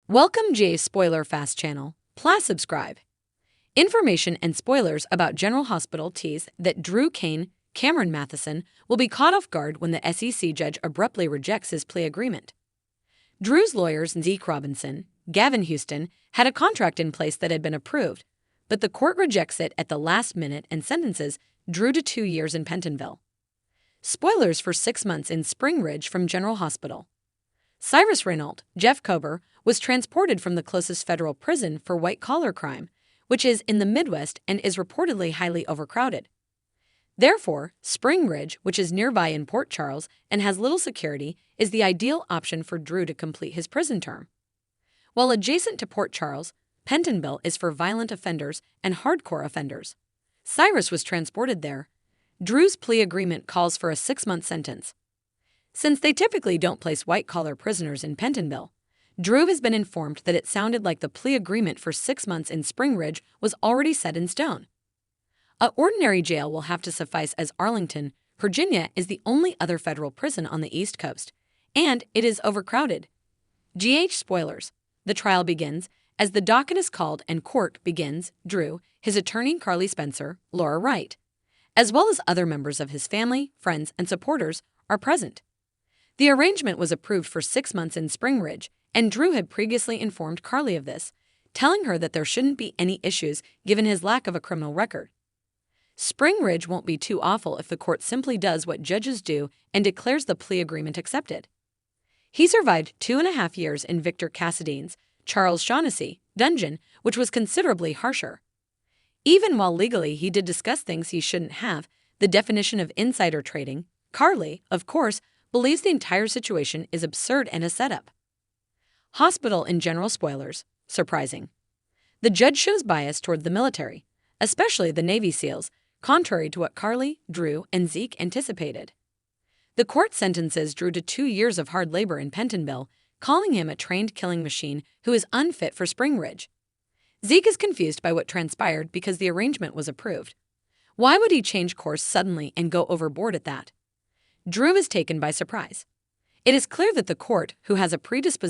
Welcome Jay's Spoiler Fast channel. Please subscribe. Information and spoilers about General Hospital tease that Drew Kane, Cameron Matheson, will be caught off guard when the SEC judge abruptly rejects his plea agreement. Drew's lawyers Zeke Robinson, Gavin Houston, had a contract in place that had been approved, but the court rejects it at the last minute and sentences Drew to 2 years in Pentonville. Spoilers for 6 months in Spring Ridge from General Hospital. Cyrus Renault, Jeff Kober, was transported from the closest federal prison for white-collar crime, which is in the Midwest and is reportedly highly overcrowded. Therefore, Spring Ridge, which is nearby in Port Charles and has little security, is the ideal option for Drew to complete his prison term. While adjacent to Port Charles, Pentonville is for violent offenders and hardcore offenders. Cyrus was transported there. Drew's plea agreement calls for a 6-month sentence. Since they typically don't place white-collar prisoners in Pentonville, Drew has been informed that it sounded like the plea agreement for 6 months in Spring Ridge was already set in stone. An ordinary jail will have to suffice, as Arlington, Virginia is the only other federal prison on the East Coast, and it is overcrowded. Spoilers. The trial begins. As the docket is called and court begins, Drew, his attorney Carly Spencer, Laura Wright, as well as other members of his family, friends, and supporters, are present. The arrangement was approved for 6 months in Spring Ridge, and Drew had previously informed Carly of this, telling her that there shouldn't be any issues given his lack of a criminal record. Spring Ridge won't be too awful if the court simply does what judges do and declares the plea agreement accepted. He survived 2.5 years in Victor Cassadine's, Charles Shaughnessy, dungeon, which was considerably harsher. Even while legally he did discuss things he shouldn't have, the definition of insider trading, Carly, of course, believes the entire situation is absurd and a setup. Hospital in general. Spoilers. Surprising. The judge shows bias toward the military, especially the Navy SEALs, contrary to what Carly, Drew, and Zeke anticipated. The court sentences Drew to 2 years of hard labor in Pentonville, calling him a trained killing machine who is unfit for Spring Ridge. Zeke is confused by what transpired because the arrangement was approved. Why would he change course suddenly and go overboard at that? Drew is taken by surprise. It is clear that the court, who has a predisposition